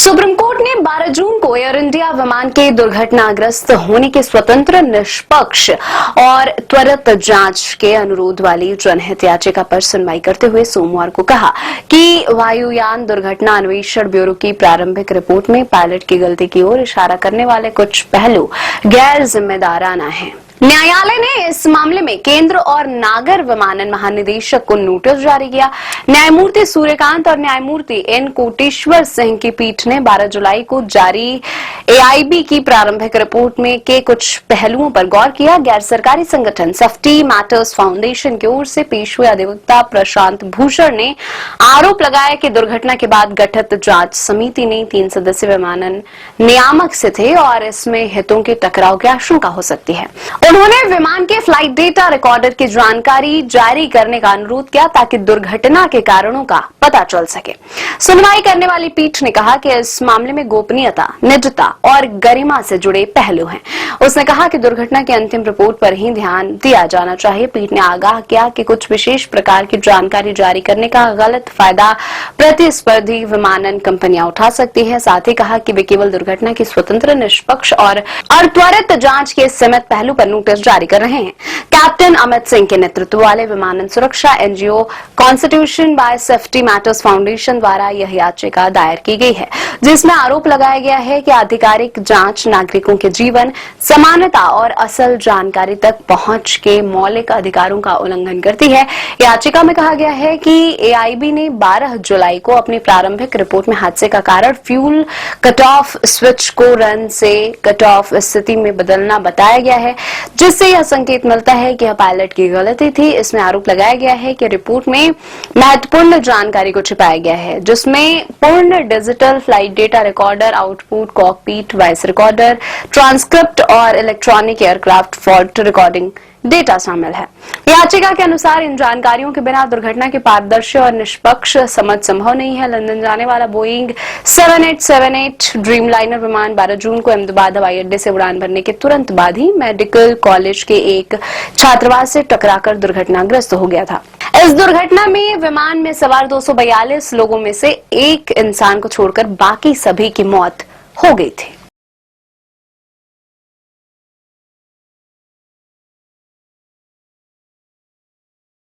Supreme court ने 12 जून को air India विमान के दुर्घटनाग्रस्त होने की स्वतंत्र, निष्पक्ष और त्वरित जांच के अनुरोध वाली जनहित याचिका पर सुनवाई करते हुए सोमवार को कहा कि वायुयान दुर्घटना अन्वेषण ब्यूरो की प्रारंभिक रिपोर्ट में पायलट की गलती की ओर इशारा करने वाले कुछ पहलू गैर जिम्मेदाराना हैं। न्यायालय ने इस मामले में केंद्र और नागर विमानन महानिदेशक को नोटिस जारी किया। न्यायमूर्ति सूर्यकांत और न्यायमूर्ति एन कोटेश्वर सिंह की पीठ ने 12 जुलाई को जारी एआईबी की प्रारंभिक रिपोर्ट में के कुछ पहलुओं पर गौर किया। गैर सरकारी संगठन सेफ्टी मैटर्स फाउंडेशन की ओर से पेश हुए अधिवक्ता प्रशांत भूषण ने आरोप लगाया कि दुर्घटना के बाद गठित जांच समिति ने 3 सदस्यीय विमानन नियामक से थे और इसमें हितों के टकराव की आशंका हो सकती है। उन्होंने विमान के फ्लाइट डेटा रिकॉर्डर की जानकारी जारी करने का अनुरोध किया ताकि दुर्घटना के कारणों का पता चल सके। सुनवाई करने वाली पीठ ने कहा कि इस मामले में गोपनीयता, निजता और गरिमा से जुड़े पहलू हैं। उसने कहा कि दुर्घटना की अंतिम रिपोर्ट पर ही ध्यान दिया जाना चाहिए। पीठ ने आगाह किया कि कुछ विशेष प्रकार की जानकारी जारी करने का गलत फायदा प्रतिस्पर्धी विमानन कंपनियां उठा सकती हैं। साथ ही कहा कि वे केवल दुर्घटना की स्वतंत्र, निष्पक्ष और त्वरित जांच के सीमित पहलू पर नोटिस जारी कर रहे हैं। कैप्टन अमित सिंह के नेतृत्व वाले विमानन सुरक्षा NGO constitution bye safety matters foundation द्वारा यह याचिका दायर की गई है, जिसमें आरोप लगाया गया है कि आधिकारिक जांच नागरिकों के जीवन, समानता और असल जानकारी तक पहुंच के मौलिक अधिकारों का उल्लंघन करती है। याचिका में कहा गया है कि एआईबी ने 12 जुलाई को अपनी प्रारंभिक रिपोर्ट में हादसे का कारण फ्यूल कट ऑफ स्विच को रन से कट ऑफ स्थिति में बदलना बताया गया है, जिससे यह संकेत मिलता है कि यह पायलट की गलती थी। इसमें आरोप लगाया गया है कि रिपोर्ट में महत्वपूर्ण जानकारी को छिपाया गया है, जिसमें पूर्ण digital flight data recorder, output, cockpit voice recorder, transcript और electronic aircraft fault recording data शामिल है। याचिका के अनुसार इन जानकारियों के बिना दुर्घटना की पारदर्शी और निष्पक्ष समझ संभव नहीं है। लंदन जाने वाला बोइंग 7878 ड्रीमलाइनर विमान 12 जून को अहमदाबाद हवाई अड्डे से उड़ान भरने के तुरंत बाद ही मेडिकल कॉलेज के एक छात्रावास से टकराकर दुर्घटनाग्रस्त हो गया था। इस दुर्घटना में विमान में सवार 242 लोगों में से एक इंसान को छोड़कर बाकी सभी की मौत हो गई थी।